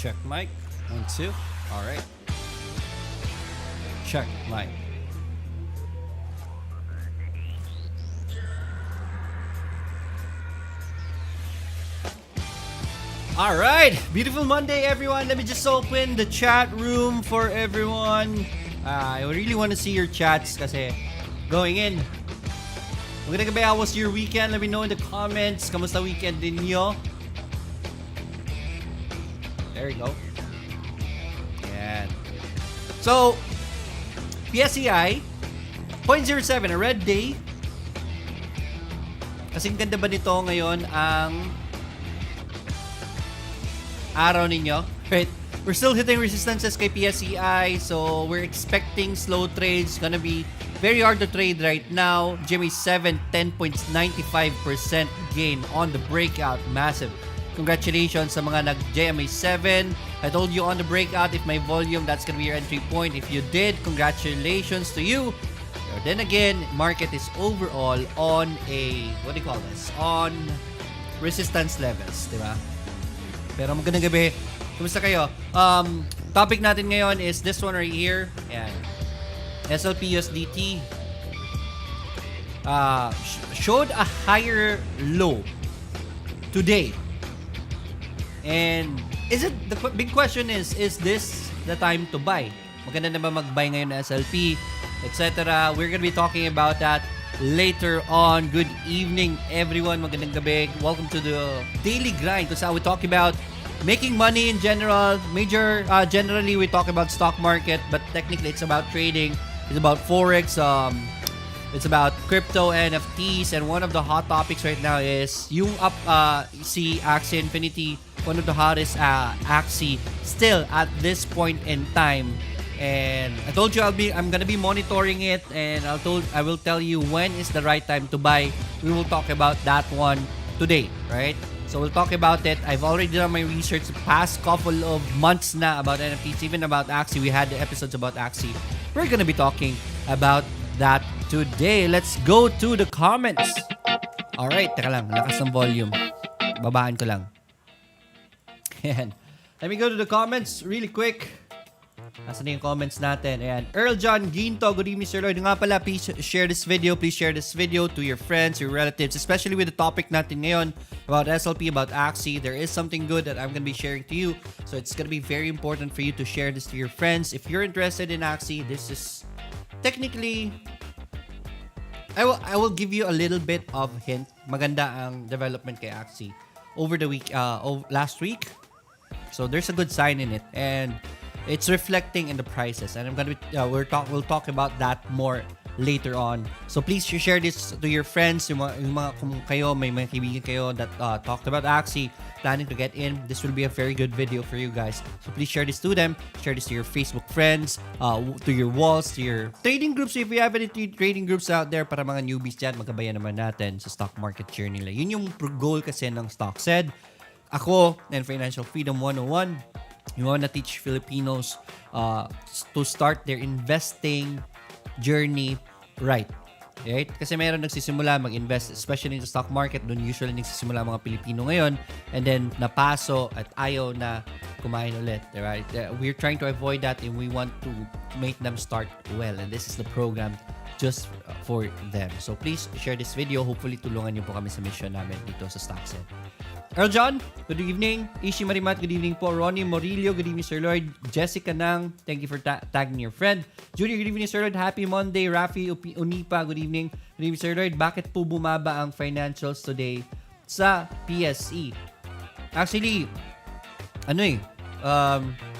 Check mic. 1, 2. All right. Check mic. All right, beautiful Monday, everyone. Let me just open the chat room for everyone. I really want to see your chats kasi going in. Magandang gabi, how was your weekend? Let me know in the comments. Kamusta weekend din nyo? There you go. Yan. So, PSEI 0.07, a red day. Kasing ganda ba nito ngayon ang araw ninyo, right? We're still hitting resistances kay PSEI, so we're expecting slow trades. Gonna be very hard to trade right now. GMA 7, 10.95% gain on the breakout. Massive. Congratulations sa mga nag-GMA 7. I told you on the breakout, if my volume, that's gonna be your entry point. If you did, congratulations to you. But then again, market is overall on a, what do you call this? On resistance levels, di ba? Pero magandang gabi. Kumusta kayo? Topic natin ngayon is this one right here. Ayan. SLP USDT showed a higher low today. And the big question is this the time to buy? Maganda na ba mag-buy ngayon na SLP, etc. We're gonna be talking about that later on. Good evening, everyone. Magandang gabi. Welcome to the Daily Grind. Because we talk about making money in general. Generally, we talk about stock market, but technically, it's about trading. It's about forex. It's about crypto, NFTs, and one of the hot topics right now is yung si Axie Infinity. One of the hottest Axie still at this point in time. And I told you I'm gonna be monitoring it, and I will tell you when is the right time to buy. We will talk about that one today, right? So we'll talk about it. I've already done my research the past couple of months na about NFTs, even about Axie. We had the episodes about Axie. We're gonna be talking about that today. Let's go to the comments. Alright, teka lang, lakas ng volume. Babaan ko lang. Ayan. Let me go to the comments really quick. Nasaan na yung comments natin? Ayan. Earl John Ginto, good evening, Sir Lloyd. Nga pala, please share this video. Please share this video to your friends, your relatives, especially with the topic natin ngayon about SLP, about Axie. There is something good that I'm going to be sharing to you. So it's going to be very important for you to share this to your friends. If you're interested in Axie, this is technically, I will give you a little bit of hint. Maganda ang development kay Axie over the week, last week. So there's a good sign in it. And it's reflecting in the prices, and I'm gonna be, we'll talk about that more later on. So please share this to your friends. Yung mga kung kayo may mga kaibigan kayo that talked about Axie, planning to get in. This will be a very good video for you guys. So please share this to them. Share this to your Facebook friends, to your walls, to your trading groups. If you have any trading groups out there para mga newbies dyan, magkabayan naman natin sa stock market journey nila. Yun yung goal kasi ng Stock Said. Ako and Financial Freedom 101. We want to teach Filipinos to start their investing journey right. Right? Kasi meron nagsisimula mag-invest, especially in the stock market. Doon usually nagsisimula mga Pilipino ngayon. And then, napaso at ayaw na kumain ulit. Right? We're trying to avoid that, and we want to make them start well. And this is the program just for them. So please share this video. Hopefully, tulungan niyo po kami sa mission namin dito sa StockSend. Earl John, good evening. Ishi Marimat, good evening po. Ronnie Morillo, good evening, Sir Lloyd. Jessica Nang, thank you for tagging your friend. Judy, good evening, Sir Lloyd. Happy Monday. Rafi Unipa, good evening. Good evening, Sir Lloyd. Bakit po bumaba ang financials today sa PSE? Actually,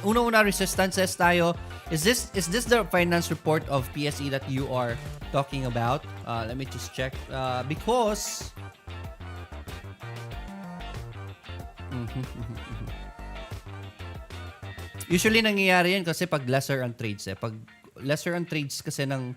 una-una resistances tayo. Is this the finance report of PSE that you are talking about? Let me just check. Because usually nangyayari yan kasi pag lesser ang trades Pag lesser ang trades kasi ng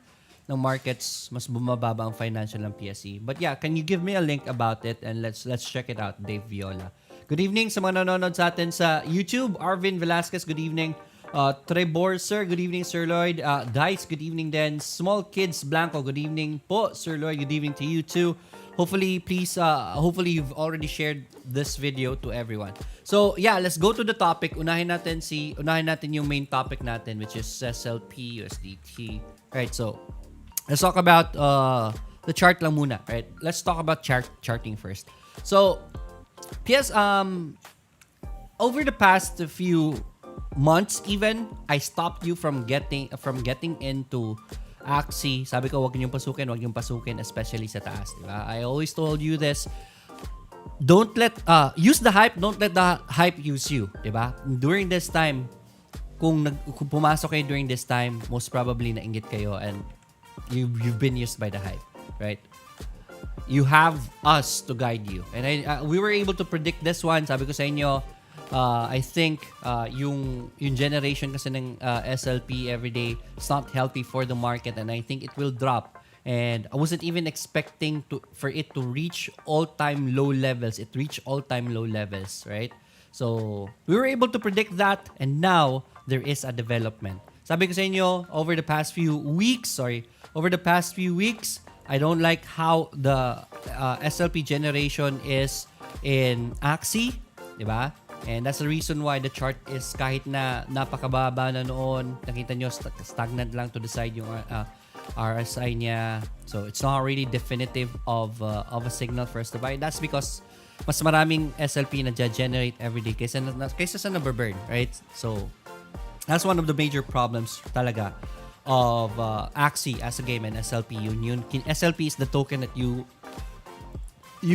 markets, mas bumababa ang financial ng PSE. But yeah, can you give me a link about it and let's check it out, Dave Viola. Good evening sa mga nanonood sa atin sa YouTube. Arvin Velasquez, good evening. Trebor, sir, good evening, Sir Lloyd. Dice, good evening then. Small Kids Blanco, good evening po, Sir Lloyd. Good evening to you too. Hopefully, hopefully you've already shared this video to everyone. So, yeah, let's go to the topic. Unahin natin yung main topic natin, which is SLP, USDT. Right, so, let's talk about the chart lang muna, right? Let's talk about charting first. So, PS, over the past few months even, I stopped you from getting into Axie. Sabi ko, wag niyong pasukin, especially sa taas, diba? I always told you this. Don't let, use the hype, don't let the hype use you, diba? During this time, kung pumasok kayo during this time, most probably nainggit kayo and you've been used by the hype, right? You have us to guide you. And we were able to predict this one. Sabi ko sa inyo, I think yung generation kasi ng SLP everyday, it's not healthy for the market, and I think it will drop. And I wasn't even expecting for it to reach all-time low levels. It reached all-time low levels, right? So, we were able to predict that, and now there is a development. Sabi ko sa inyo, over the past few weeks, I don't like how the SLP generation is in Axie, di ba? And that's the reason why the chart is kahit na napakababa na noon, nakita nyo stagnant lang to the side yung RSI niya. So it's not really definitive of a signal for us to buy. That's because mas maraming SLP na generate every day kaysa sa nababurn, right? So that's one of the major problems talaga of Axie as a game and SLP. Yun. SLP is the token that you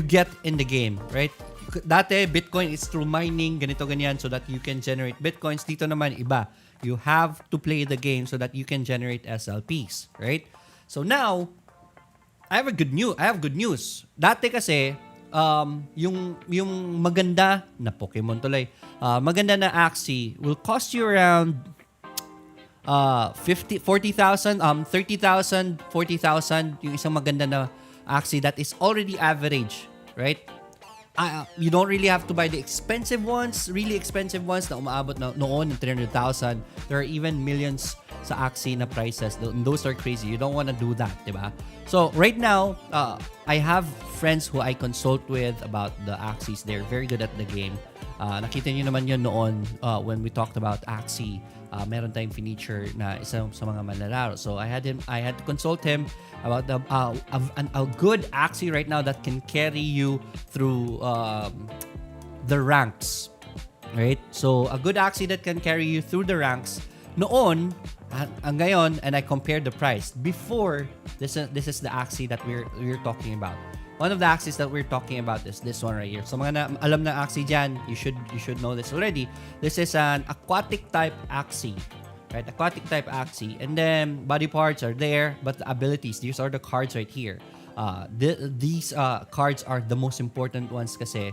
get in the game, right? Dati, Bitcoin is through mining, ganito, ganyan, so that you can generate Bitcoins. Dito naman, iba. You have to play the game so that you can generate SLPs, right? So now, I have good news. Dati kasi, yung maganda na Pokemon tuloy, maganda na Axie will cost you around 40,000, 30,000, 40,000 yung isang maganda na Axie that is already average, right? You don't really have to buy the expensive ones, really expensive ones na umaabot na noon ng 300,000. There are even millions sa Axie na prices. Those are crazy. You don't want to do that, diba? So right now, I have friends who I consult with about the Axies. They're very good at the game. Nakita niyo naman yun noon when we talked about Axie. Meron tayong feature na isa sa mga manlalaro. So I had to consult him about a good Axie right now that can carry you through the ranks, right? So a good Axie that can carry you through the ranks noon ang ngayon, and I compared the price before. This is the Axie that we're talking about. One of the Axies that we're talking about is this one right here. So mga alam na Axie dyan, you should know this already. This is an aquatic type Axie, right? Aquatic type Axie, and then body parts are there, but the abilities, these are the cards right here. These cards are the most important ones kasi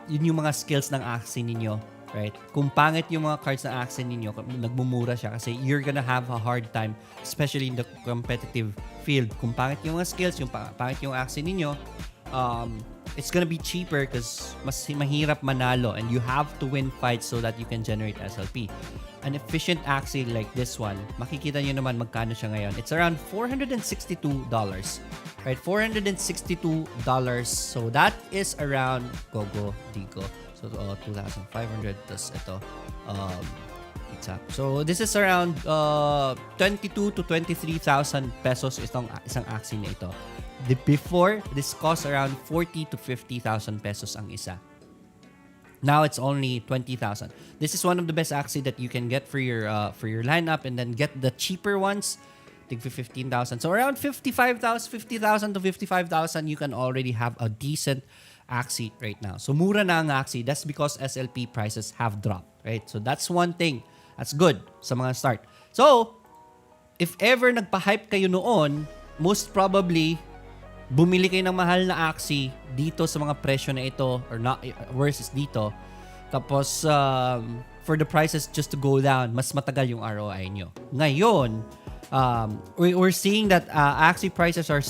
yun yung mga skills ng Axie ninyo, right? Kung pangit yung mga cards ng Axie ninyo, nagmumura siya kasi you're gonna have a hard time, especially in the competitive field. Kung pangit yung mga skills, yung pangit yung Axie ninyo, it's gonna be cheaper because mas mahirap manalo, and you have to win fights so that you can generate SLP. An efficient Axie like this one, makikita nyo naman magkano siya ngayon. It's around $462, right? $462. So that is around Gogo Digo. So 2,500 plus ito. So this is around 22 to 23,000 pesos isang Axie na ito. Before, this cost around 40 to 50,000 pesos ang isa. Now it's only 20,000. This is one of the best Axie that you can get for your lineup, and then get the cheaper ones. I think for 15,000. So around 50,000 to 55,000, you can already have a decent Axie right now. So mura na ang Axie. That's because SLP prices have dropped, right? So that's one thing. That's good sa mga start. So, if ever nagpa-hype kayo noon, most probably, bumili kayo ng mahal na Axie dito sa mga presyo na ito, or not, versus dito. Tapos, for the prices just to go down, mas matagal yung ROI nyo. Ngayon, we're seeing that Axie prices are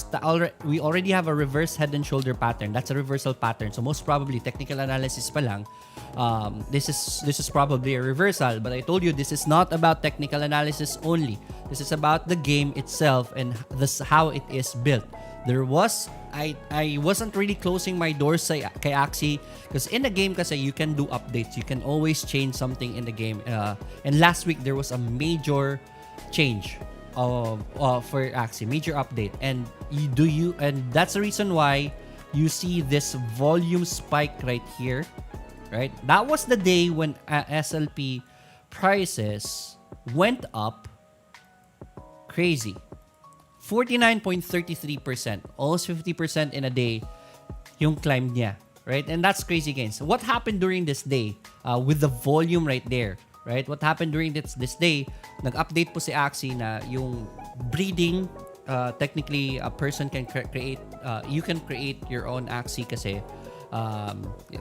we already have a reverse head and shoulder pattern. That's a reversal pattern. So most probably, technical analysis pa lang, this is probably a reversal. But I told you, this is not about technical analysis only. This is about the game itself and how it is built. I wasn't really closing my doors kay Axie because in the game kasi you can do updates. You can always change something in the game. And last week there was a major change for Axie, major update, and that's the reason why you see this volume spike right here, right? That was the day when SLP prices went up crazy. 49.33%, almost 50% in a day yung climb niya, right? And that's crazy gains. What happened during this day with the volume right there, right? What happened during this day, nag-update po si Axie na yung breeding, technically a person can create, you can create your own Axie kasi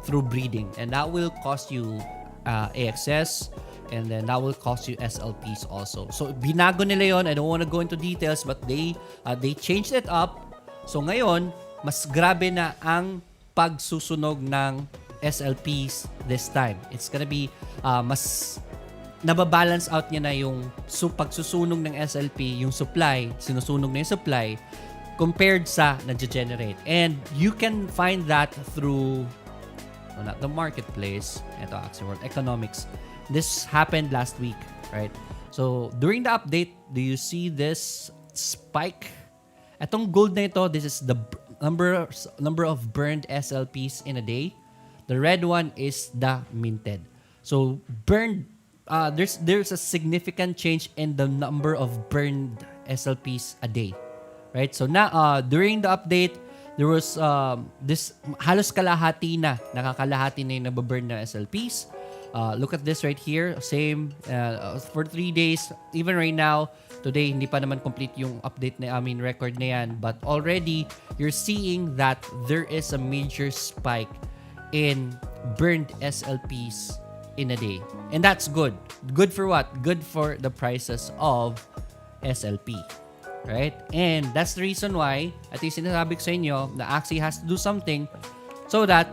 through breeding, and that will cost you AXS, and then that will cost you SLPs also. So binago nila yon. I don't want to go into details, but they changed it up. So ngayon, mas grabe na ang pagsusunog ng SLPs this time. It's gonna be mas nababalance out niya na yung pagsusunog ng SLP, yung supply, sinusunog na yung supply compared sa nag-generate. And you can find that through not the marketplace, ito Axie World Economics. This happened last week, right? So during the update, do you see this spike? Etong gold na ito, this is the number of burned SLPs in a day. The red one is the minted. So burned, there's a significant change in the number of burned SLPs a day, right? So now during the update, there was this halos kalahati na, nakakalahati na yung nababurn na SLPs. Look at this right here. Same for 3 days. Even right now, today, hindi pa naman complete yung update na, record na yan. But already, you're seeing that there is a major spike in burned SLPs in a day. And that's good. Good for what? Good for the prices of SLP. Right? And that's the reason why, at least sinasabi ko sa inyo, na Axie has to do something so that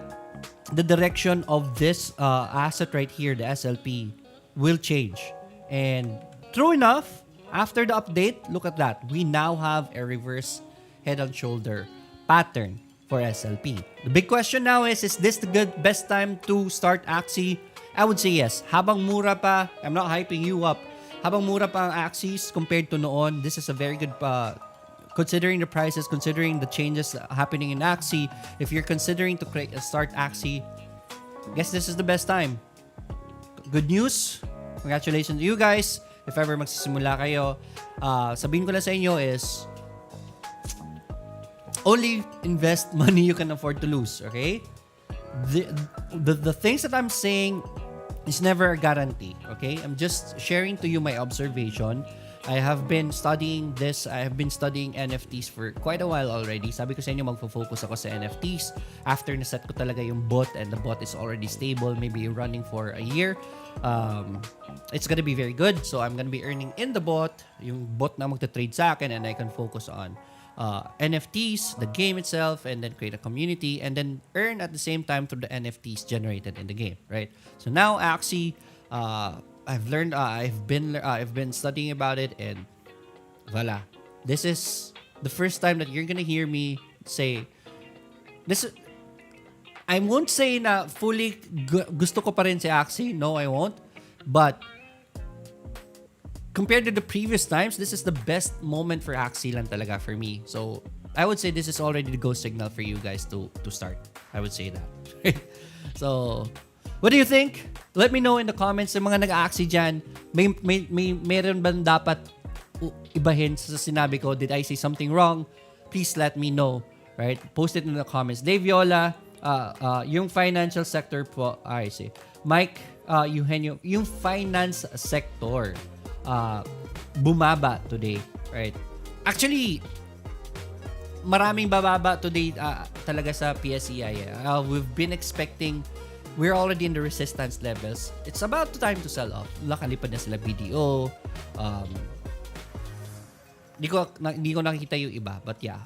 the direction of this asset right here, the SLP, will change. And true enough, after the update, look at that. We now have a reverse head and shoulder pattern for SLP. The big question now is this the best time to start Axie? I would say yes. Habang mura pa, I'm not hyping you up. Habang mura pa ang Axies compared to noon, this is a very good considering the prices, considering the changes happening in Axie. If you're considering to start Axie, I guess this is the best time. Good news. Congratulations to you guys. If ever magsisimula kayo, sabihin ko lang sa inyo is only invest money you can afford to lose, okay? The things that I'm saying is never a guarantee, okay? I'm just sharing to you my observation. I have been studying this. I have been studying NFTs for quite a while already. Sabi ko sa inyo, magfo-focus ako sa NFTs. After na-set ko talaga yung bot and the bot is already stable, maybe running for a year, it's gonna be very good. So I'm gonna be earning in the bot. Yung bot na magta-trade sa akin, and I can focus on NFTs, the game itself, and then create a community, and then earn at the same time through the NFTs generated in the game, right? So now Axie, I've learned, I've been studying about it, and voila. This is the first time that you're gonna hear me say this. I won't say na fully gusto ko pa rin si Axie. No, I won't. But compared to the previous times, this is the best moment for Axie lang talaga for me. So I would say this is already the go signal for you guys to start. I would say that. So what do you think? Let me know in the comments. Sa mga nag-Axie dyan, meron ba dapat ibahin sa sinabi ko? Did I say something wrong? Please let me know. Right? Post it in the comments. Dave Viola, yung financial sector po, I see. Mike Eugenio, yung finance sector bumaba today. Right? Actually, maraming bababa today talaga sa PSEI. We've been expecting we're already in the resistance levels. It's about the time to sell off. Nakalipad na sila BDO. Hindi ko nakikita yung iba. But yeah,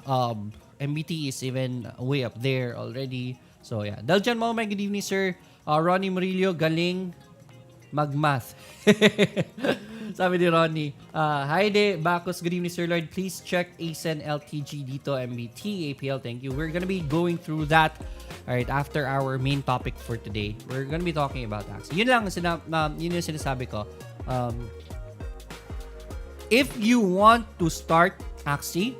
MBT is even way up there already. So yeah. Daljan Maumay, good evening, sir. Ronnie Murillo, galing mag-math. Sabi ni Ronnie. Hi de, Bacchus, good evening, Sir Lloyd. Please check ASEN LTG dito, MBT, APL, thank you. We're gonna be going through that after our main topic for today. We're gonna be talking about Axie. Yun lang, yun yung sinasabi ko. If you want to start Axie,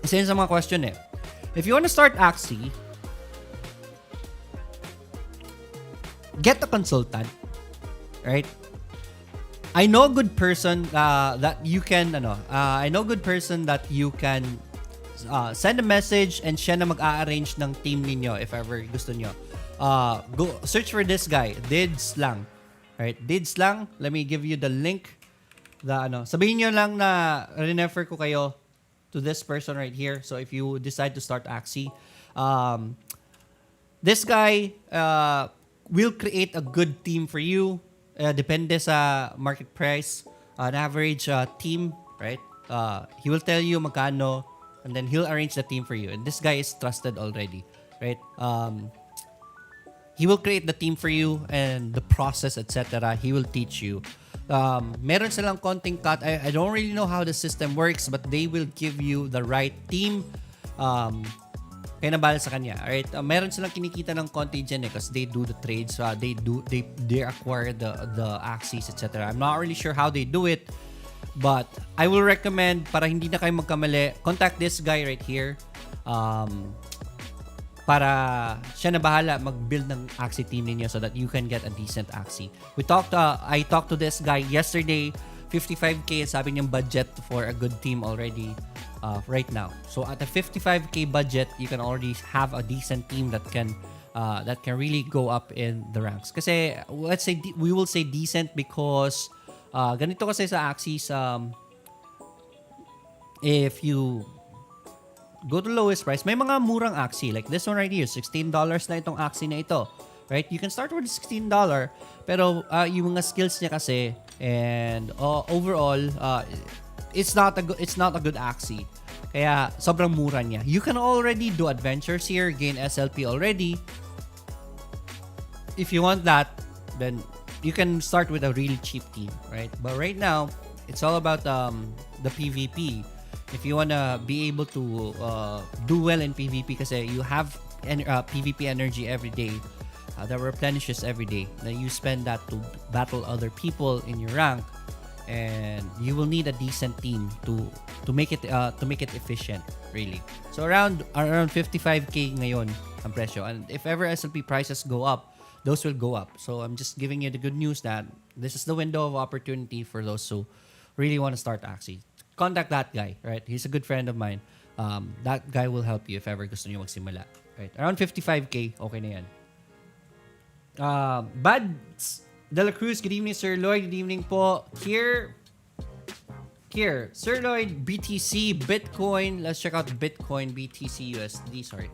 isa yun sa mga question eh. If you want to start Axie, get a consultant, right? I know a good person that you can send a message and siya na mag-a-arrange ng team ninyo if ever gusto nyo. Go search for this guy, Dids lang. Right? Dids lang. Let me give you the link. Sabihin nyo lang na refer ko kayo to this person right here. So if you decide to start Axie, this guy will create a good team for you. Depende sa market price. An average team, right? He will tell you magkano and then he'll arrange the team for you. And this guy is trusted already, right? He will create the team for you and the process, etc. He will teach you. Meron silang konting cut. I don't really know how the system works, but they will give you the right team. Kaya nabala sa kanya. Alright? Meron silang kinikita ng konti dyan because they do the trades. They acquire the Axies, etc. I'm not really sure how they do it, but I will recommend, para hindi na kayo magkamali, contact this guy right here. Para siya na bahala mag-build ng Axie team ninyo so that you can get a decent Axie. I talked to this guy yesterday. 55K sabi niyang budget for a good team already right now. So at a 55K budget, you can already have a decent team that can really go up in the ranks. Kasi let's say we will say decent because ganito kasi sa Axies, if you go to lowest price, may mga murang Axie like this one right here, $16 na itong Axie na ito. Right? You can start with $16, pero yung mga skills niya kasi and overall it's not a good Axie. Kaya sobrang mura niya. You can already do adventures here, gain SLP already. If you want that, then you can start with a really cheap team, right? But right now, it's all about the PvP. If you wanna be able to do well in PvP kasi you have PvP energy every day. That replenishes every day. Then you spend that to battle other people in your rank, and you will need a decent team to make it efficient, really. So around 55K ngayon ang presyo, and if ever SLP prices go up, those will go up. So I'm just giving you the good news that this is the window of opportunity for those who really want to start Axie. Contact that guy, right? He's a good friend of mine. That guy will help you if ever gusto niyo magsimula, right? Around 55K, okay na yan. Buds De La Cruz, good evening, Sir Lloyd. Good evening po. Here, Sir Lloyd, BTC, Bitcoin. Let's check out Bitcoin, BTC, USD. Sorry,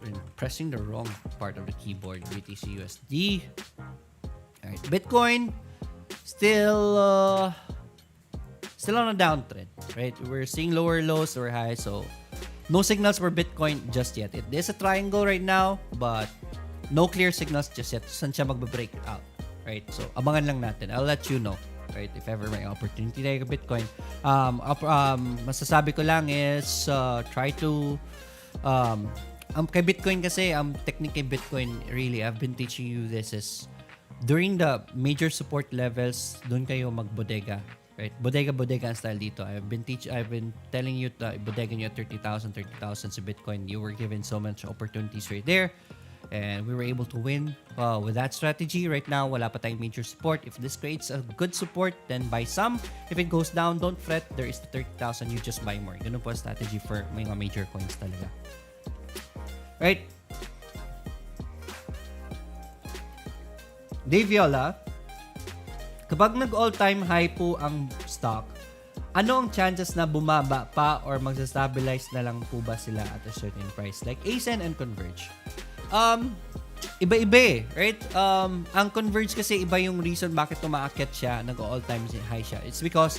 I'm pressing the wrong part of the keyboard. BTC, USD. Alright, Bitcoin still on a downtrend, right? We're seeing lower lows, lower highs, so no signals for Bitcoin just yet. It is a triangle right now, but no clear signals just yet. Saan siya magbe-break out, right? So, abangan lang natin. I'll let you know, right? If ever may opportunity tayo kay Bitcoin. Masasabi ko lang is try to kay Bitcoin kasi, technique kay Bitcoin, really, I've been teaching you this is during the major support levels, doon kayo magbodega, right? Bodega ang style dito. I've been telling you bodega nyo at 30,000 sa Bitcoin. You were given so much opportunities right there. And we were able to win with that strategy. Right now, wala pa tayong major support. If this creates a good support, then buy some. If it goes down, don't fret. There is the 30,000. You just buy more. Ganun po ang strategy for mga major coins talaga. Right? Dave Viola, kapag nag all-time high po ang stock, ano ang chances na bumaba pa or magsa-stabilize na lang po ba sila at a certain price? Like ASEN and Converge. Iba-iba eh, right? Ang Converge kasi iba yung reason bakit tumaakyat siya, nag-all-time high siya. It's because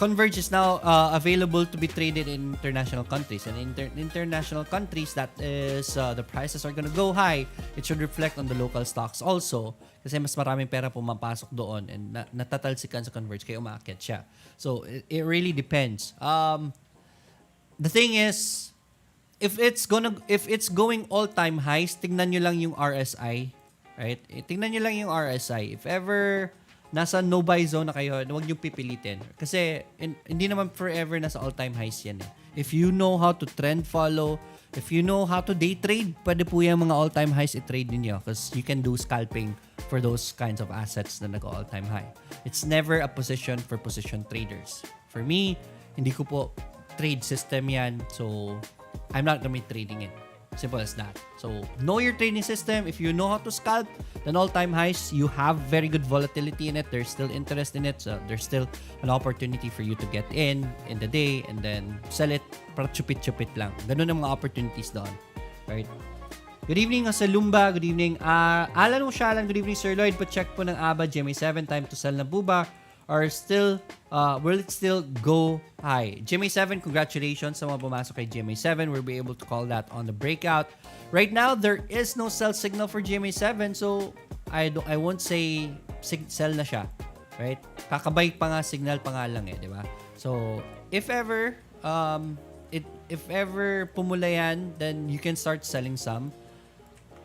Converge is now available to be traded in international countries. And in international countries, that is, the prices are gonna go high. It should reflect on the local stocks also. Kasi mas maraming pera pumapasok doon and natatalsikan sa Converge kaya umaakyat siya. So, it really depends. The thing is, if it's going all-time highs, tingnan nyo lang yung RSI. Right? Tingnan nyo lang yung RSI. If ever nasa no-buy zone na kayo, huwag nyo pipilitin. Kasi hindi naman forever nasa all-time highs yan eh. If you know how to trend follow, if you know how to day trade, pwede po yung mga all-time highs i-trade ninyo because you can do scalping for those kinds of assets na nag-all-time high. It's never a position for position traders. For me, hindi ko po trade system yan. So, I'm not gonna be trading it. Simple as that. So, know your trading system. If you know how to scalp, then all-time highs, you have very good volatility in it. There's still interest in it. So, there's still an opportunity for you to get in the day and then sell it para chupit-chupit lang. Ganun ang mga opportunities doon. Right? Good evening, Asalumba. Good evening. Alan Oshalan. Good evening, Sir Lloyd. Pa-check po ng ABA, GMA7, time to sell na buba. Or still, will it still go high? GMA7, congratulations sa mga pumasok kay GMA7. We'll be able to call that on the breakout. Right now, there is no sell signal for GMA7, so I won't say sell na siya. Right? Kakabay pa nga, signal pa nga lang eh, di ba? So, if ever pumula yan, then you can start selling some.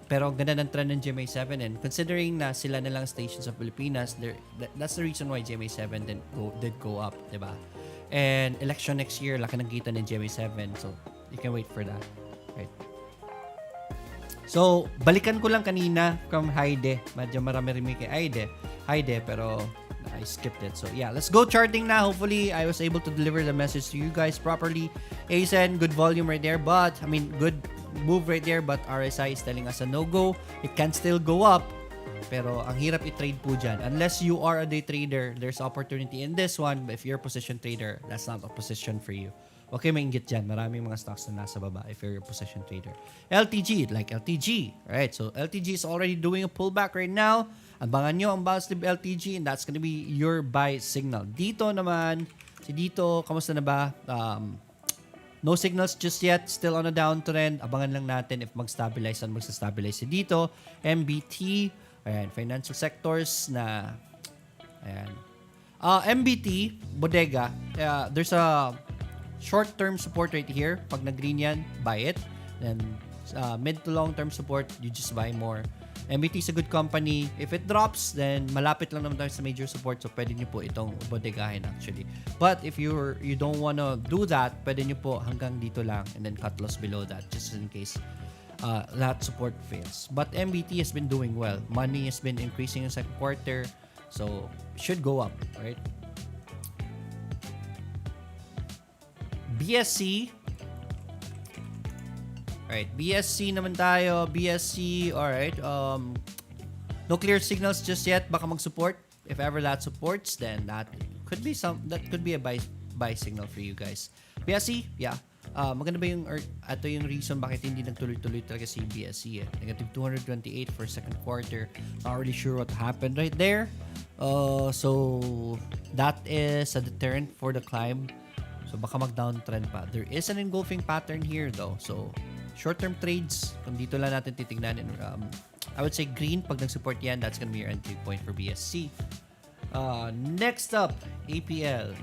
Pero ang ganda ng trend ng GMA7 and considering na sila na lang stations sa Pilipinas, that's the reason why GMA7 did go up, diba? And election next year, laki ng kita ng GMA7, so you can wait for that, right? So, balikan ko lang kanina from Haide. Medyo marami-rami kay Haide, pero I skipped it. So, yeah, let's go charting na. Hopefully, I was able to deliver the message to you guys properly. ASN, good volume right there, good move right there, but RSI is telling us a no-go. It can still go up, pero ang hirap i-trade po dyan. Unless you are a day trader, there's opportunity in this one, but if you're a position trader, that's not a position for you. Okay, mainggit dyan. Maraming mga stocks na nasa baba if you're a position trader. LTG, like LTG, right? So, LTG is already doing a pullback right now. Abangan nyo ang bounce of LTG and that's gonna be your buy signal. Dito naman, kamusta na ba? No signals just yet. Still on a downtrend. Abangan lang natin if mag-stabilize and magsa-stabilize dito. MBT. Ayan. Financial sectors na. Ayan. MBT. Bodega. There's a short-term support right here. Pag nag-green yan, buy it. Then mid to long-term support, you just buy more. MBT is a good company. If it drops, then malapit lang naman tayo sa major support. So, pwede nyo po itong bodegahin actually. But if you don't wanna do that, pwede nyo po hanggang dito lang and then cut loss below that just in case that support fails. But MBT has been doing well. Money has been increasing in second quarter. So, should go up, right? BSC. Alright, BSC naman tayo. BSC, alright. No clear signals just yet. Baka mag-support. If ever that supports, then that could be a buy signal for you guys. BSC, yeah. Maganda ba ito yung reason bakit hindi nagtuloy-tuloy talaga si BSC eh. Negative 228 for second quarter. Not really sure what happened right there. So, that is a deterrent for the climb. So, baka mag-downtrend pa. There is an engulfing pattern here though. So, short-term trades, kung dito lang natin titignan. I would say green, pag nag-support yan, that's gonna be your entry point for BSC. Next up, APL.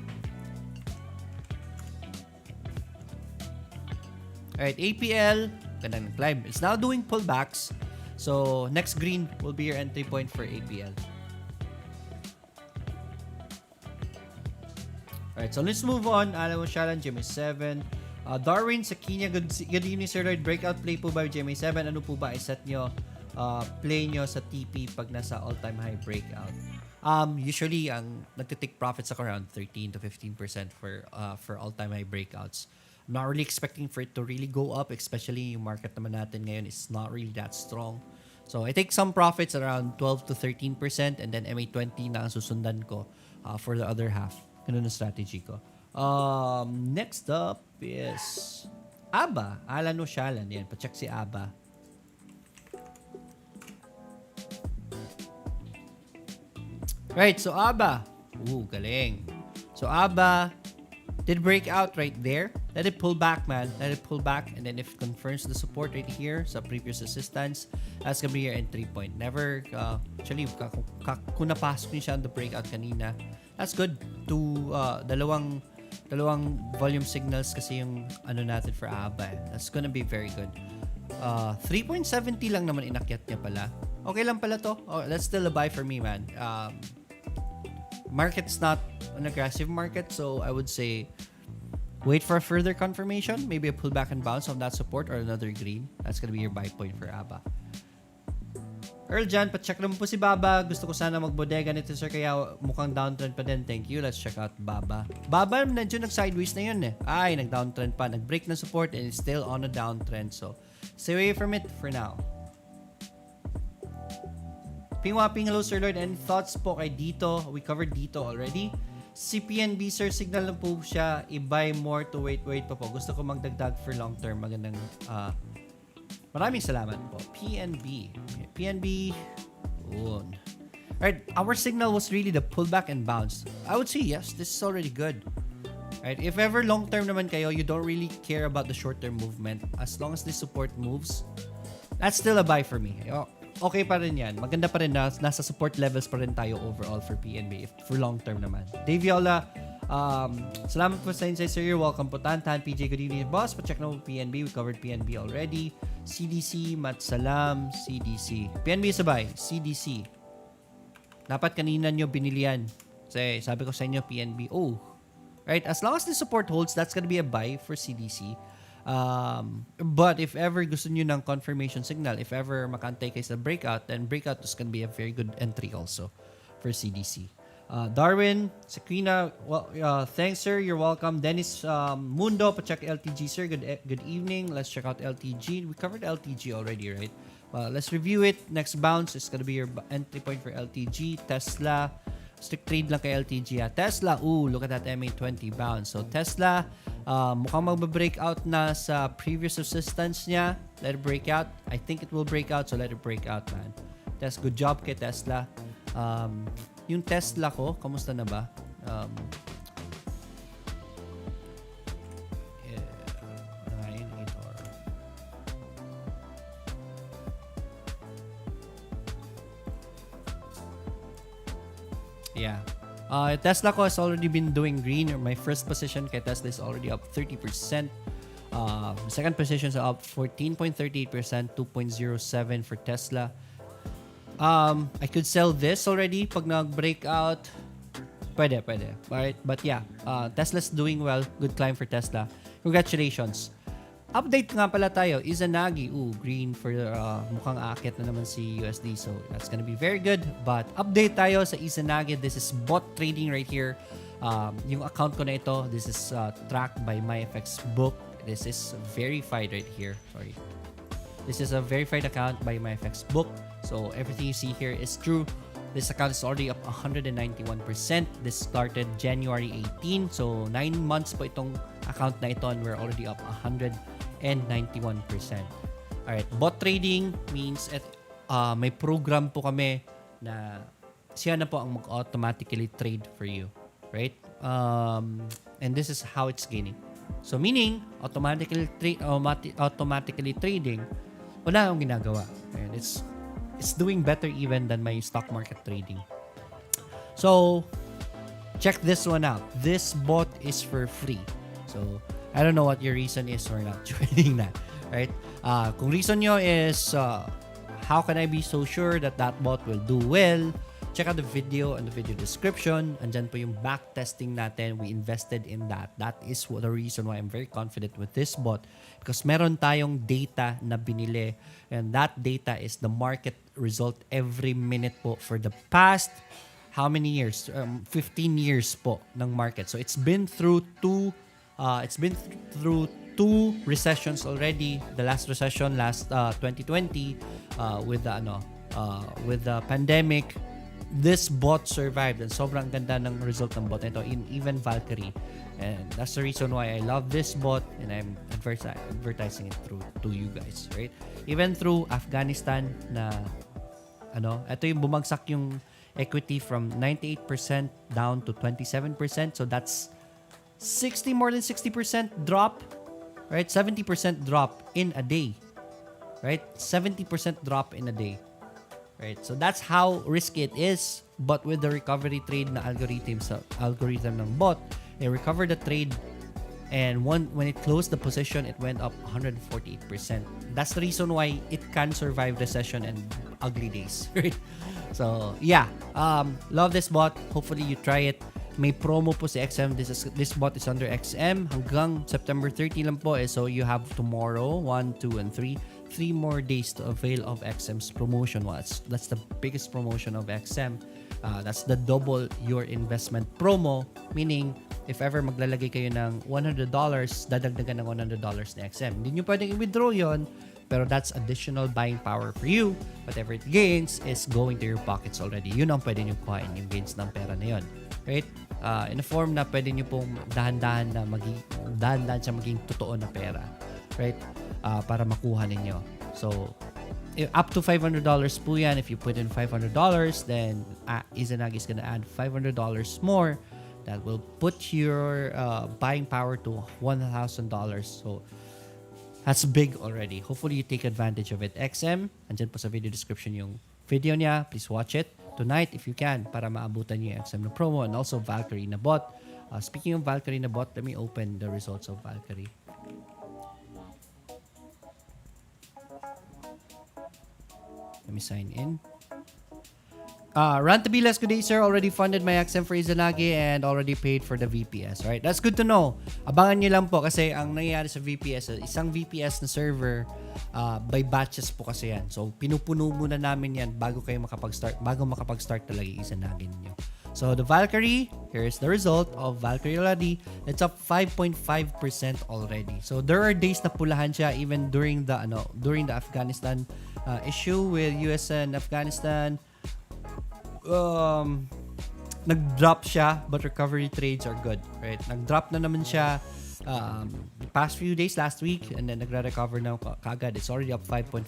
Alright, APL, gandang climb. It's now doing pullbacks. So, next green will be your entry point for APL. Alright, so let's move on. Alam mo siya lang, GMA7. Darwin sa Kenya, good evening Sir Lloyd. Breakout play po ba GMA7? Ano po ba i-set nyo? Play nyo sa TP pag nasa all-time high breakout? Usually, ang nagtitake profits ako around 13 to 15% for all-time high breakouts. I'm not really expecting for it to really go up, especially yung market naman natin ngayon is not really that strong. So, I take some profits around 12 to 13% and then MA20 na ang susundan ko for the other half. Ganun ang strategy ko. Next up is Aba. Alan o Shalan. Yan, pacheck si Aba. Right, so Aba. Ooh, galing. So Aba did break out right there. Let it pull back, man. Let it pull back. And then if it confirms the support right here sa previous resistance, that's gonna be your entry point. Never, actually, kung napasok niyo siya on the breakout kanina, that's good. Dalawang volume signals kasi yung ano natin for ABA. That's gonna be very good. 3.70 lang naman inakyat niya pala. Okay lang pala to. Oh, that's still a buy for me, man. Market's not an aggressive market, so I would say wait for a further confirmation. Maybe a pullback and bounce on that support or another green. That's gonna be your buy point for ABA. Earl Jan, pacheck naman po si Baba. Gusto ko sana magbodega nito, sir, kaya mukhang downtrend pa din. Thank you. Let's check out Baba. Baba, medyo nag-sideways na yun eh. Ay, nag-downtrend pa. Nag-break ng support and it's still on a downtrend. So, stay away from it for now. Pingwaping, hello Sir Lord. Any thoughts po kay dito? We covered dito already. Si PNB, sir, signal lang po siya. I-buy more to wait pa po. Gusto ko magdagdag for long term. Magandang, maraming salamat po. PNB. Yun. Alright, our signal was really the pullback and bounce. I would say yes, this is already good. Alright, if ever long term naman kayo, you don't really care about the short term movement. As long as the support moves, that's still a buy for me. Okay pa rin yan. Maganda pa rin na nasa support levels pa rin tayo overall for PNB for long term naman. Dave Viola, salamat po sa insight, sir. You're welcome po. Tantan, PJ, good evening, boss. Pa-check na po PNB. We covered PNB already. CDC, Matsalam, CDC. PNB is a buy. CDC. Dapat kanina nyo binili yan. Kasi sabi ko sa inyo, PNB. Oh. Right? As long as the support holds, that's gonna be a buy for CDC. But if ever gusto nyo ng confirmation signal, if ever makantay kayo sa breakout, then breakout is gonna be a very good entry also for CDC. Darwin, Sakina, well, thanks sir, you're welcome. Dennis Mundo, pa-check LTG sir. Good evening. Let's check out LTG. We covered LTG already, right? Let's review it. Next bounce is gonna be your entry point for LTG. Tesla, stick trade lang kay LTG. Tesla, look at that MA20 bounce. So Tesla, mukhang magbe-break out na sa previous resistance niya. Let it break out. I think it will break out, so let it break out, man. That's good job kay Tesla. Yung Tesla ko, kamusta na ba? Yeah. Tesla ko has already been doing green. My first position kay Tesla is already up 30%. Second position is up 14.38%, 2.07 for Tesla. I could sell this already pag nag-breakout. Pwede. Alright, but yeah, Tesla's doing well. Good climb for Tesla. Congratulations. Update nga pala tayo. Izanagi, green for mukhang aakyat na naman si USD. So that's gonna be very good. But update tayo sa Izanagi. This is bot trading right here. Yung account ko na ito, this is tracked by MyFX Book. This is verified right here. Sorry. This is a verified account by MyFX Book. So everything you see here is true. This account is already up 191%. This started January 18. So 9 months po itong account na ito and we're already up 191%. Alright, bot trading means may program po kami na siya na po ang mag-automatically trade for you. Right? And this is how it's gaining. So meaning, automatically trading, wala akong ginagawa. And it's doing better even than my stock market trading. So, check this one out. This bot is for free. So, I don't know what your reason is for not joining that. Right? Kung reason nyo is, how can I be so sure that that bot will do well? Check out the video and the video description. Andyan po yung back testing natin. We invested in that. That is the reason why I'm very confident with this bot. Because meron tayong data na binili. And that data is the market result every minute po for the past how many years? 15 years po ng market. So it's been through two recessions already. The last recession 2020 with the pandemic. this bot survived and sobrang ganda ng result ng bot nito in even Valkyrie. And that's the reason why I love this bot and I'm advertising it through to you guys, right? Even through Afghanistan na ito yung bumagsak yung equity from 98% down to 27%. So that's more than 60% drop, right? 70% drop in a day, right? 70% drop in a day. Right? So that's how risky it is. But with the recovery trade na algorithm ng bot, it recovered the trade and when it closed the position, it went up 148%. That's the reason why it can survive recession and ugly days. Right? So yeah, love this bot. Hopefully you try it. May promo po si XM. This bot is under XM hanggang September 30 lang po. So you have tomorrow, 1, 2, and 3 more days to avail of XM's promotion. That's the biggest promotion of XM. That's the double your investment promo. Meaning, if ever maglalagay kayo ng $100, dadagdagan ng $100 na XM. Hindi nyo pwedeng i-withdraw yon, pero that's additional buying power for you. Whatever it gains is going to your pockets already. Yun ang pwede nyo kuhain, yung gains ng pera na yon. Right? In a form na pwede nyo pong dahan-dahan siya maging totoo na pera. Right? Para makuha ninyo. So, up to $500 po yan. If you put in $500, then Izanagi is gonna add $500 more. That will put your buying power to $1,000. So, that's big already. Hopefully, you take advantage of it. XM, andyan po sa video description yung video niya. Please watch it tonight if you can para maabutan niyo yung XM na promo and also Valkyrie na bot. Speaking of Valkyrie na bot, let me open the results of Valkyrie. Let me sign in. Rantabilas, good day, sir. Already funded my XM for Izanagi and already paid for the VPS. Alright, that's good to know. Abangan nyo lang po kasi ang nangyayari sa VPS, isang VPS na server, by batches po kasi yan. So, pinupuno muna namin yan bago makapag-start talaga yung Izanagi ninyo. So, the Valkyrie, here's the result of Valkyrie already. It's up 5.5% already. So, there are days na pulahan siya even during the Afghanistan issue with US and Afghanistan. Nag-drop siya but recovery trades are good, right? Nag-drop na naman siya past few days last week and then nagre-recover na kagad. It's already up 5.5%.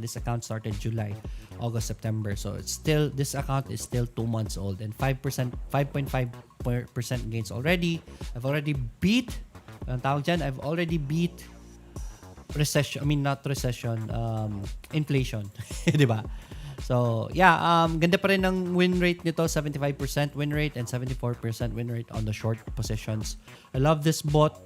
This account started July, August, September. So it's still, this account is still 2 months old and 5.5% gains already. I've already beat recession. I mean, not recession, inflation. Diba? So, yeah, ganda pa rin ng win rate nito, 75% win rate and 74% win rate on the short positions. I love this bot.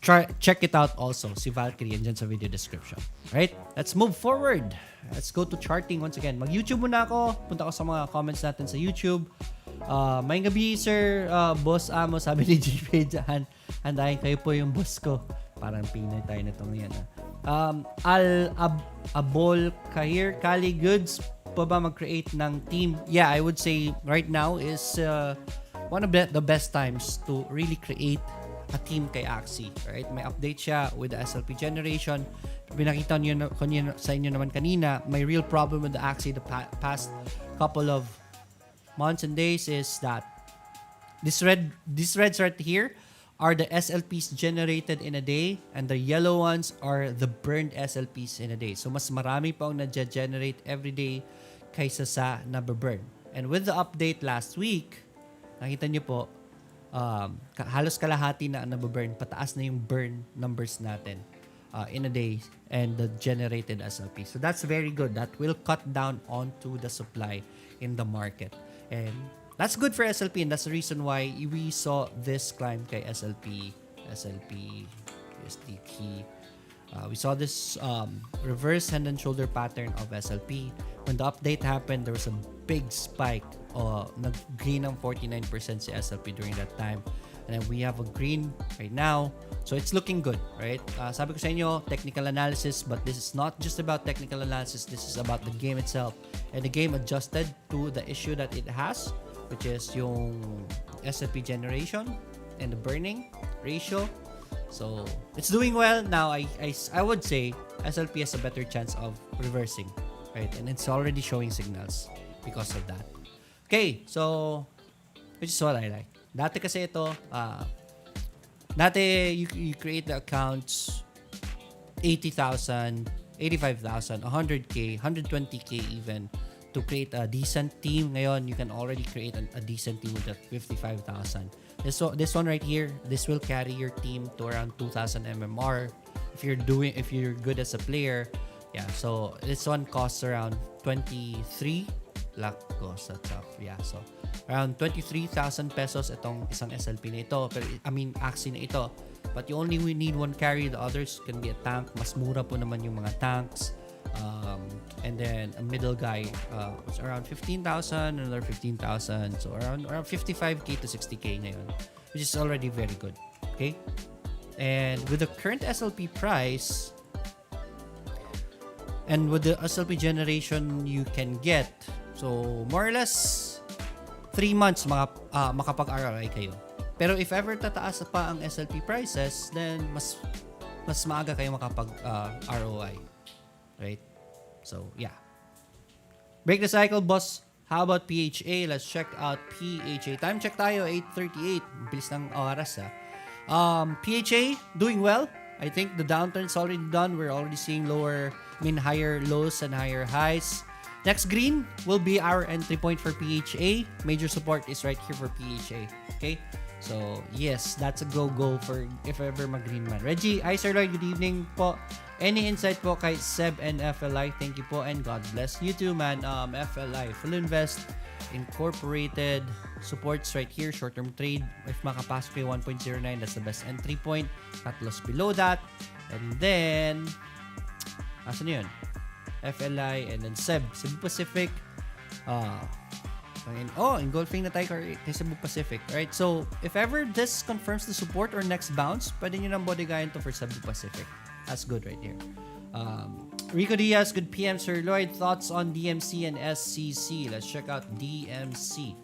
Check it out also, si Valkyrie, andyan sa video description. Right? Let's move forward. Let's go to charting once again. Mag-YouTube muna ako. Punta ako sa mga comments natin sa YouTube. Mayang gabi, sir, boss Amo, sabi ni GP dyan. Handahin kayo po yung boss ko. Parang Pinay tayo na itong yan. Abol Kahir, Kali Goods pa ba mag-create ng team? Yeah, I would say right now is one of the best times to really create a team kay Axie. Right? May update siya with the SLP generation. Pinakita niyo sa inyo naman kanina, may real problem with the Axie the past couple of months and days is that these reds right here are the SLPs generated in a day and the yellow ones are the burned SLPs in a day. So mas marami pa ang na-generate every day kaysa sa nababurn. And with the update last week, nakita niyo po, halos kalahati na ang nababurn. Pataas na yung burn numbers natin in a day and the generated SLP. So that's very good. That will cut down onto the supply in the market. And that's good for SLP and that's the reason why we saw this climb kay SLP, USDT. We saw this reverse head and shoulder pattern of SLP. When the update happened, there was a big spike. Nag-gain ng 49% si SLP during that time. And then we have a green right now. So it's looking good, right? Sabi ko sa inyo, technical analysis, but this is not just about technical analysis. This is about the game itself. And the game adjusted to the issue that it has, which is yung SLP generation and the burning ratio. So it's doing well now. I would say SLP has a better chance of reversing, right? And it's already showing signals because of that. Okay, so which is what I like. Dati kasi ito, dati you create the accounts 80,000, 85,000, 100K, 120K even to create a decent team. Ngayon, you can already create a decent team with 55,000. So this one right here, this will carry your team to around 2,000 MMR if you're good as a player. Yeah, so this one costs around 23 lakh cost. That's up. Yeah, so around 23,000 pesos itong isang SLP na ito. Pero, Axie na ito. But you only need one carry. The others can be a tank. Mas mura po naman yung mga tanks. And then a middle guy was around 15,000, another 15,000. So around 55K to 60K ngayon, which is already very good. Okay? And with the current SLP price, and with the SLP generation you can get, so more or less 3 months makapag-RRI kayo. Pero if ever tataas pa ang SLP prices, then mas maaga kayo makapag ROI. Right? So, yeah. Break the cycle, boss. How about PHA? Let's check out PHA. Time check tayo, 8:38. Bilis ng oras, PHA, doing well. I think the downturn's already done. We're already seeing higher lows and higher highs. Next green will be our entry point for PHA. Major support is right here for PHA. Okay? So, yes, that's a go-go for if ever mag-green man. Reggie, hi Sir Lloyd, good evening po. Any insight po kay Seb and FLI? Thank you po and God bless. You too, man. FLI, Full Invest, Incorporated, supports right here, short-term trade. If makapasok kayo 1.09, that's the best entry point. Cut loss below that. And then, asan yun? FLI and then Cebu Pacific. Engulfing na tayo kay Cebu Pacific. Alright, so if ever this confirms the support or next bounce, pwede nyo nang bodygayan to for Cebu Pacific. That's good right here. Rico Diaz, good PM, Sir Lloyd. Thoughts on DMC and SCC? Let's check out DMC.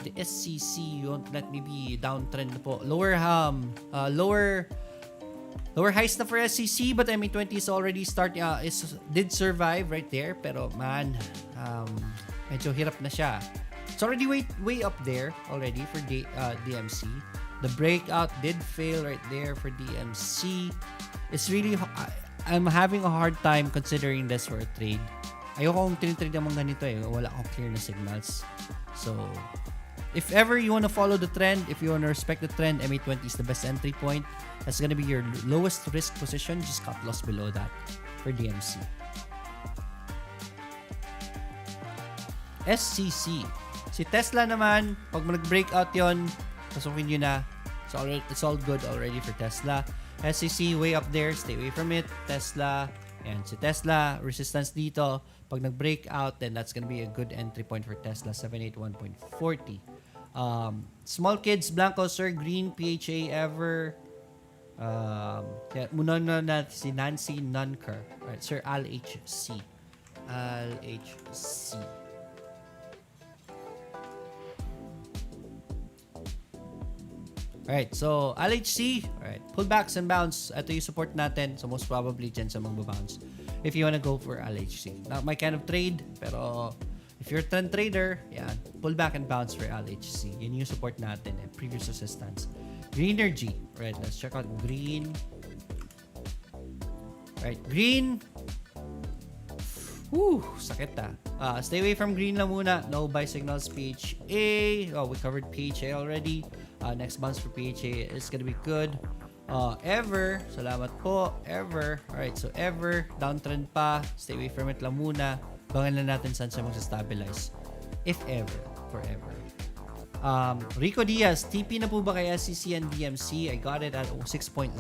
The SCC, you won't let me be downtrend na po. Lower highs na for SCC, but MA20 is already starting. Did survive right there, pero man, medyo hirap na siya. It's already way up there already for DMC. The breakout did fail right there for DMC. It's really, I'm having a hard time considering this for a trade. Ayoko kong trade naman ganito wala akong clear na signals. So, if ever you want to follow the trend, if you want to respect the trend, MA20 is the best entry point. That's gonna be your lowest risk position. Just cut loss below that for DMC. SCC. Si Tesla naman, pag nag-breakout yon, pasukin nyo na. It's all good already for Tesla. SCC, way up there. Stay away from it. Tesla. And si Tesla, resistance dito. Pag nag-breakout, then that's gonna be a good entry point for Tesla. 781.40. Small kids, Blanco, Sir Green, PHA, Ever. Muna na si Nancy Nunker. Alright, Sir LHC. LHC. Alright, so LHC, alright, pullbacks and bounce. Ito yung support natin. So most probably dyan sa magbabounce. If you wanna go for LHC. Not my kind of trade, pero if you're a trend trader, yan, pullback and bounce for LHC. Yun yung support natin previous resistance. Greenergy. Alright, let's check out green. Alright, green. Sakit stay away from green lang muna. No buy signals, PHA. We covered PHA already. Next bounce for PHA is gonna be good. Ever, salamat po. Ever. Alright, so Ever, downtrend pa. Stay away from it lang muna. Bangan lang natin saan siya magsa-stabilize. If ever, forever. Rico Diaz, TP na po ba kay SCC and DMC? I got it at 6.09.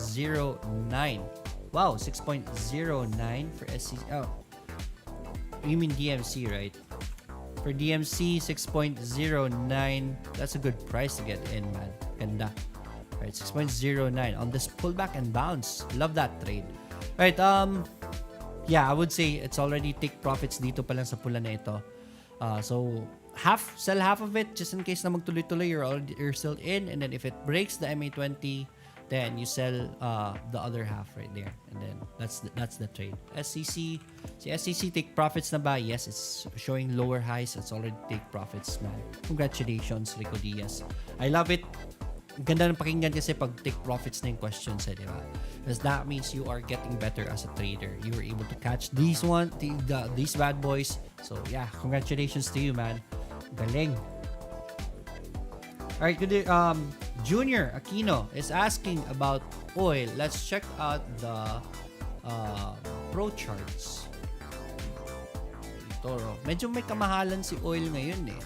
Wow, 6.09 for SCC. Oh, you mean DMC, right? For DMC, 6.09. That's a good price to get in, man. Ganda. Right, 6.09 on this pullback and bounce. Love that trade. Right, yeah, I would say it's already take profits dito pa lang sa pula na ito. So, sell half of it just in case na magtuloy-tuloy, you're still in. And then if it breaks the MA20, then you sell the other half right there, and then that's the trade. SCC, si SCC take profits na ba? Yes, it's showing lower highs. It's already take profits now. Congratulations, Rico Diaz. I love it. Ganda ng pakinggan kasi pag take profits na yung questions, di ba? Because that means you are getting better as a trader. You were able to catch these bad boys. So yeah, congratulations to you, man. Galing. Alright, good day. Junior Aquino is asking about oil. Let's check out the pro charts. Toro. Medyo may kamahalan si oil ngayon eh.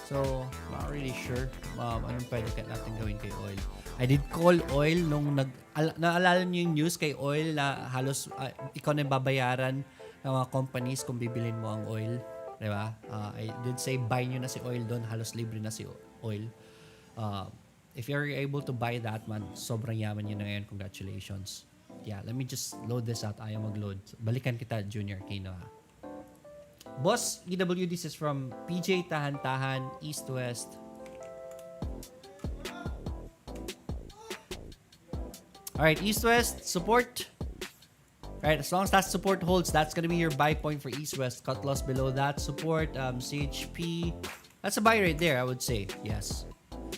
So, not really sure anong pwede natin gawin kay oil. I did call oil nung naalala niyo yung news kay oil na halos ikaw na babayaran ng mga companies kung bibilin mo ang oil. Diba? I did say buy nyo na si oil doon. Halos libre na si oil. If you're able to buy that, man, sobrang yaman nyo na ngayon. Congratulations. Yeah, let me just load this out. Ayaw mag-load. Balikan kita, Junior Kino. Boss EW, this is from PJ Tahan-Tahan, East to West. Alright, East West, support. Alright, as long as that support holds, that's gonna be your buy point for East West. Cut loss below that support. CHP, that's a buy right there, I would say. Yes.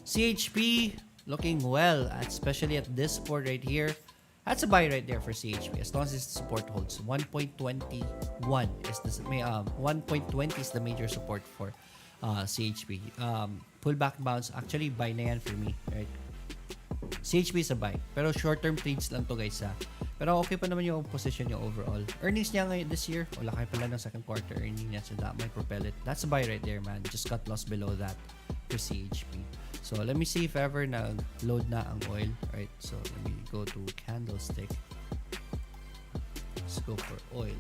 CHP looking well, especially at this support right here. That's a buy right there for CHP as long as this support holds. 1.21 is the 1.20 is the major support for CHP. Pullback bounce, actually buy na yan for me, right? CHP is a buy, pero short-term trades lang to guys ha. Pero okay pa naman yung position niya overall. Earnings niya ngayon this year, wala kayo pala ng second quarter earning niya, so that might propel it. That's a buy right there, man. Just cut loss below that for CHP. So let me see if ever nag-load na ang oil. Right, so let me go to candlestick. Let's go for oil.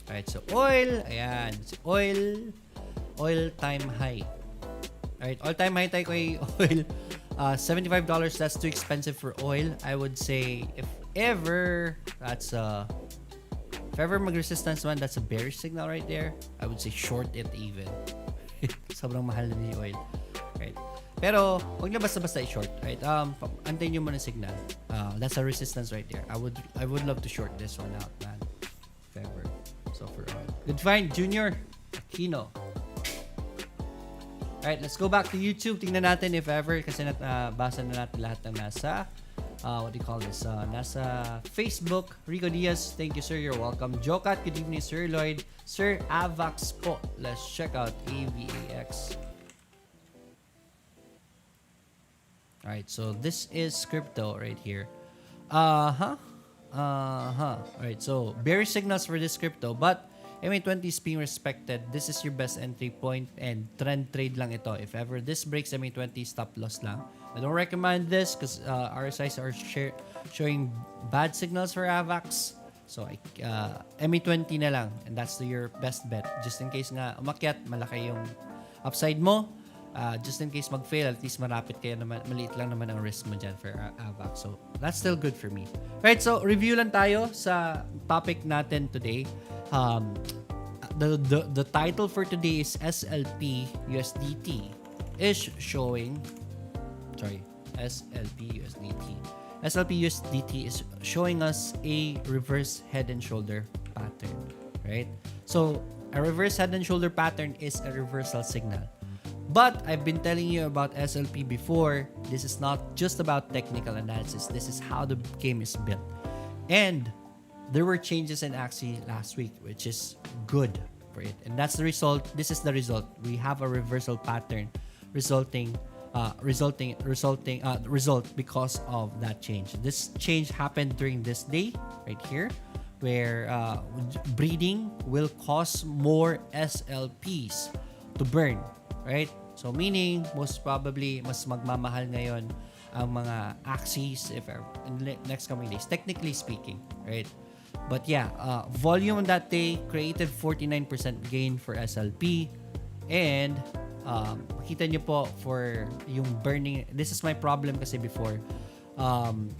Alright, so oil, ayan. Oil time high. Alright, all-time high tayo kay oil. $75, that's too expensive for oil. I would say, if ever mag-resistance man, that's a bearish signal right there. I would say short it even. Sobrang mahal na yung oil. Right. Pero, huwag na basta-basta i-short. Right? Antayin nyo muna signal. That's a resistance right there. I would love to short this one out, man. If ever. So, for oil. Good find, Junior Aquino. Alright, let's go back to YouTube. Tingnan natin if ever, kasi basa na natin lahat ng nasa, what do you call this? Nasa Facebook. Rico Diaz, thank you sir, you're welcome. Jokat, good evening Sir Lloyd. Sir Avax po. Let's check out AVAX. Alright, so this is crypto right here. Alright, so bearish signals for this crypto, but MA20 is being respected. This is your best entry point and trend trade lang ito. If ever this breaks MA20, stop loss lang. I don't recommend this because RSIs are showing bad signals for AVAX. So MA20 na lang, and that's your best bet. Just in case nga umakyat, malaki yung upside mo. Just in case mag-fail, at least marapit kayo naman, maliit lang naman ang risk mo dyan for AVAX. So that's still good for me. Right, so review lang tayo sa topic natin today. The title for today is SLP USDT is showing SLP USDT is showing us a reverse head and shoulder pattern, right? So a reverse head and shoulder pattern is a reversal signal. But I've been telling you about SLP before. This is not just about technical analysis. This is how the game is built. And there were changes in Axie last week, which is good for it. And that's the result. This is the result. We have a reversal pattern result because of that change. This change happened during this day right here, where breeding will cause more SLPs to burn, right? So meaning, most probably, mas magmamahal ngayon ang mga Axies in the next coming days, technically speaking, right? But yeah, volume on that day created 49% gain for SLP. And makita nyo po for yung burning. This is my problem kasi before.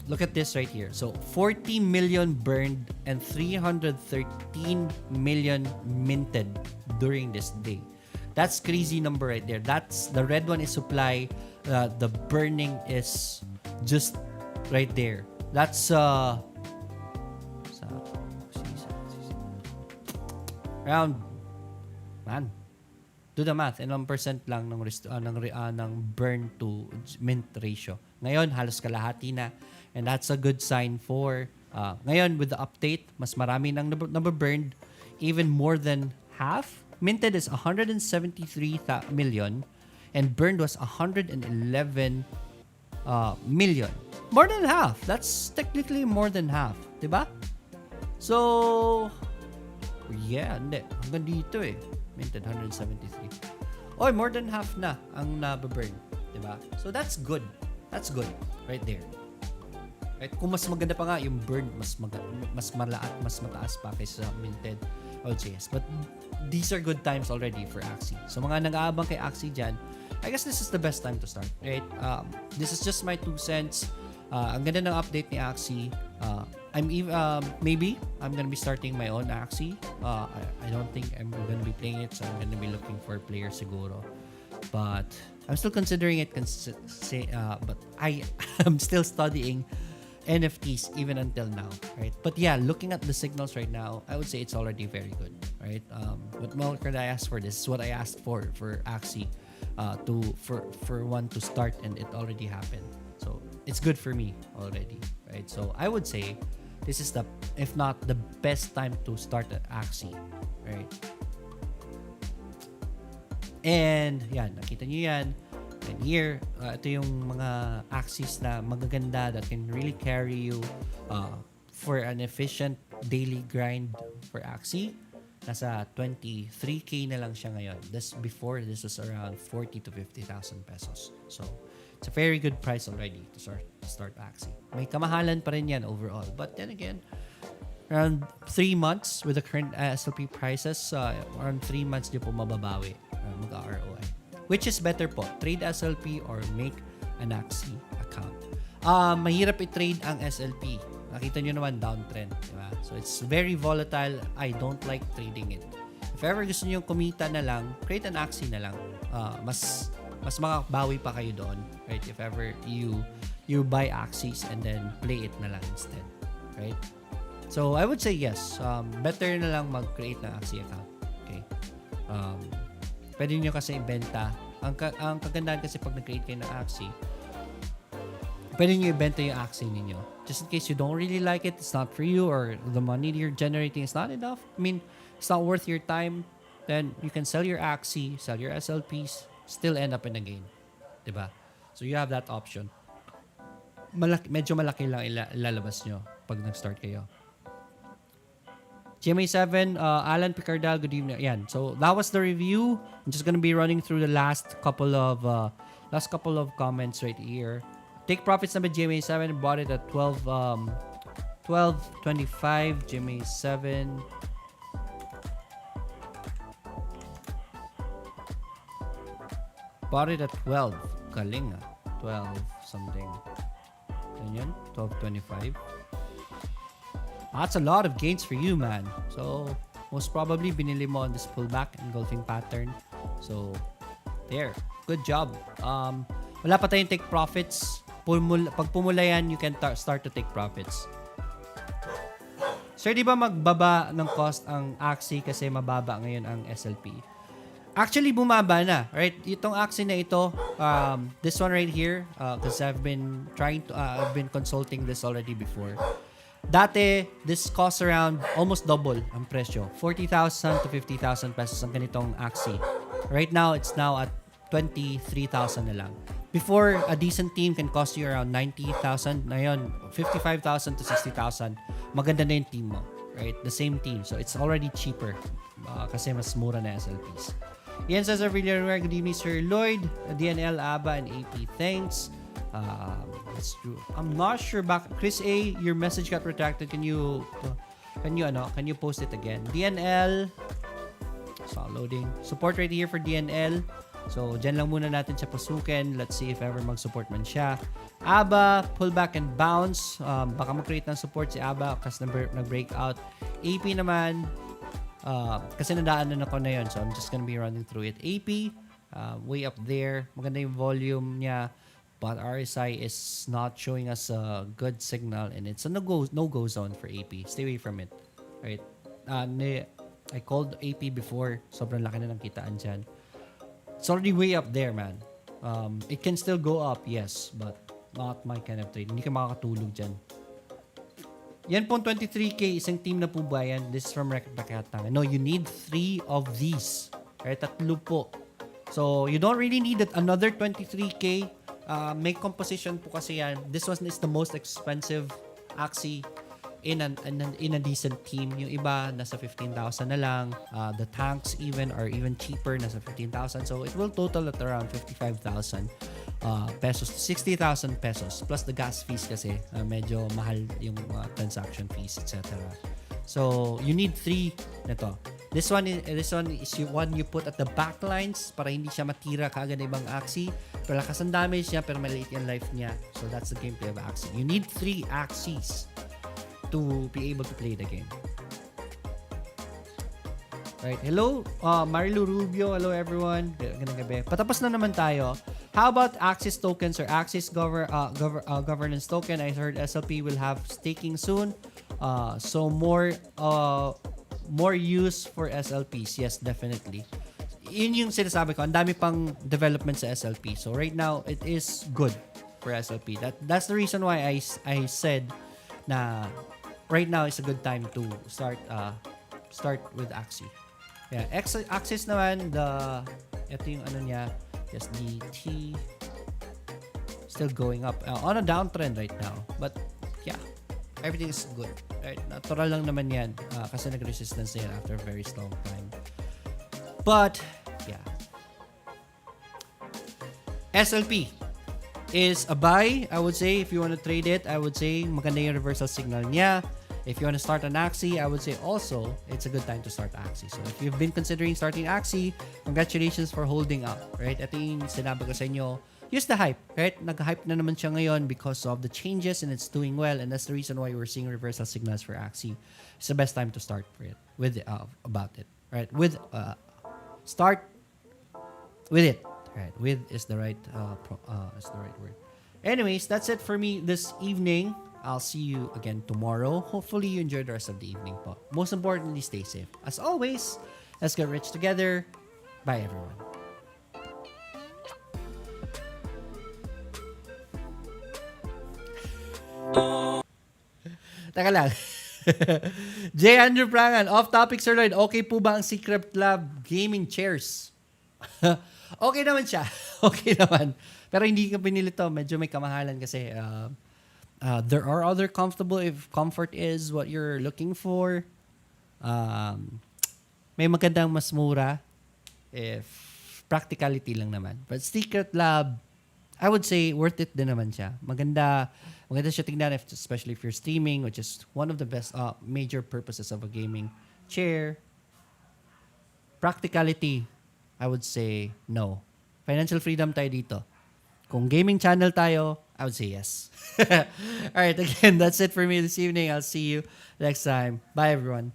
Look at this right here. So 40 million burned and 313 million minted during this day. That's crazy number right there. That's the red one is supply. The burning is just right there. That's around, man, do the math, ilang percent lang ng burn to mint ratio. Ngayon, halos kalahati na. And that's a good sign for, ngayon with the update, mas marami nang nababurned, even more than half. Minted is 173 million and burned was 111 million. More than half. That's technically more than half. Diba? So, yeah, hindi. Hanggang dito eh. Minted 173. Oy, more than half na ang nababurn. Diba? So, that's good. That's good. Right there. Right? Kung mas maganda pa nga, yung burn, mas malaat, mas mataas pa kaysa minted OJS. But, these are good times already for Axie. So, mga nag-aabang kay Axie dyan, I guess this is the best time to start. Right? This is just my 2 cents. Ang ganda ng update ni Axie. Maybe I'm gonna be starting my own Axie. I don't think I'm gonna be playing it, so I'm gonna be looking for players siguro. But I'm still considering it. But I'm still studying NFTs even until now, right? But yeah, looking at the signals right now, I would say it's already very good, right? What more could I ask for? This is what I asked for Axie, for one to start, and it already happened. So it's good for me already, right? So I would say this is if not the best time to start at Axie, right? And yan, nakita nyo yan. And here, ito yung mga Axies na magaganda that can really carry you for an efficient daily grind for Axie. Nasa 23K na lang siya ngayon. Before, this was around 40 to 50,000 pesos. So, it's a very good price already to start Axie. May kamahalan pa rin yan overall. But then again, around 3 months with the current SLP prices, around 3 months nyo po mababawi mag-ROI. Which is better po? Trade SLP or make an Axie account? Mahirap i-trade ang SLP. Nakita nyo naman, downtrend. Diba? So, it's very volatile. I don't like trading it. If ever gusto nyo kumita na lang, create an Axie na lang. Mas makabawi pa kayo doon. Right? If ever you buy Axies and then play it na lang instead. Right? So, I would say yes. Better na lang mag-create ng Axie account. Okay? Pwede nyo kasi ibenta. Ang kagandahan kasi pag nag-create kayo ng Axie, pwede nyo ibenta yung Axie ninyo. Just in case you don't really like it, it's not for you, or the money you're generating is not enough. I mean, it's not worth your time. Then you can sell your Axie, sell your SLPs, still end up in a gain. Diba? So you have that option. Medyo malaki lang ilalabas nyo pag nag-start kayo. GMA7, Alan Picardal, good evening. Yan. So that was the review. I'm just gonna be running through the last couple of comments right here. Take profits number GMA7, bought it at 12.25. GMA7. Bought it at 12. Galing 12 something. Ganyan. 12.25. That's a lot of gains for you, man. So, most probably, binili mo on this pullback engulfing pattern. So, there. Good job. Wala pa tayong take profits. Pag pumula yan, you can start to take profits. Sir, di ba magbaba ng cost ang Axie kasi mababa ngayon ang SLP? Actually, bumaba na. Right? Itong Axie na ito, this one right here, because I've been consulting this already before. Dati, this costs around almost double ang presyo. 40,000 to 50,000 pesos ang ganitong Axie. Right now, it's now at 23,000 na lang. Before, a decent team can cost you around 90,000. Ngayon, 55,000 to 60,000. Maganda na yung team mo. Right? The same team. So, it's already cheaper. Kasi mas mura na SLPs. Ian Cesar Villanueva, good evening, Sir Lloyd. DNL, ABA, and AP, thanks. That's true. I'm not sure back. Chris A, your message got retracted. Can you post it again? DNL. Stop loading. Support right here for DNL. So, dyan lang muna natin siya pasukin. Let's see if ever mag-support man siya. ABA, pullback and bounce. Baka mag-create ng support si ABA kasi nag-breakout. AP naman, kasi nadaanan ako na yun. So, I'm just gonna be running through it. AP, way up there. Maganda yung volume niya. But RSI is not showing us a good signal, and it's a no-go zone for AP. Stay away from it. Right? I called AP before. Sobrang laki na ng kitaan dyan. It's already way up there, man. It can still go up, yes, but not my kind of trade. Hindi ka makakatulog dyan. Yan pong 23K, isang team na po ba yan? This is from Rekatang. No, you need 3 of these. Right? 3 po. So, you don't really need another 23K. May composition po kasi yan. This one is the most expensive Axie in a decent team. Yung iba, nasa 15,000 na lang. The tanks are even cheaper, nasa 15,000. So, it will total at around 55,000 pesos, 60,000 pesos. Plus the gas fees kasi, medyo mahal yung transaction fees, etc. So, you need 3 nito. This one is one you put at the back lines para hindi siya matira kaagad ng ibang Axie. Pero lakas ang damage niya, pero maliit yung life niya. So, that's the gameplay of Axie. You need 3 Axies to be able to play the game. Right. Hello, Marilu Rubio. Hello, everyone. Gandang gabi. Patapos na naman tayo. How about Axie's tokens or Axie's governance token? I heard SLP will have staking soon. So more use for SLPs. Yes, definitely. Yun yung sinasabi ko. Ang dami pang development sa SLP. So right now, it is good for SLP. That's the reason why I said na right now is a good time to start with Axie. Yeah, Axis naman, ito yung ano niya, SDT, still going up. On a downtrend right now. But, yeah, everything is good. Right? Natural lang naman yan kasi nag-resistance na yan after a very long time. But, yeah. SLP is a buy, I would say. If you want to trade it, I would say maganda yung reversal signal niya. If you want to start an Axie, I would say also it's a good time to start Axie. So if you've been considering starting Axie, congratulations for holding up, right? Ito yung sinabi ko sa inyo. Use the hype, right? Nag-hype na naman siya ngayon because of the changes and it's doing well, and that's the reason why we're seeing reversal signals for Axie. It's the best time to start for it about it, right? Start with it, right? With is the right word. Anyways, that's it for me this evening. I'll see you again tomorrow. Hopefully, you enjoyed the rest of the evening po. Most importantly, stay safe. As always, let's get rich together. Bye, everyone. Taka lang. J. Andrew Prangan, off-topic, Sir Lloyd. Okay po ba ang Secret Lab gaming chairs? Okay naman siya. Okay naman. Pero hindi ko pinili to. Medyo may kamahalan kasi... there are other comfortable if comfort is what you're looking for. May magandang mas mura if practicality lang naman. But Secret Lab, I would say worth it din naman siya. Maganda siya tingnan especially if you're streaming, which is one of the best major purposes of a gaming chair. Practicality, I would say no. Financial freedom tayo dito. Kung gaming channel tayo, I would say yes. All right, again, that's it for me this evening. I'll see you next time. Bye, everyone.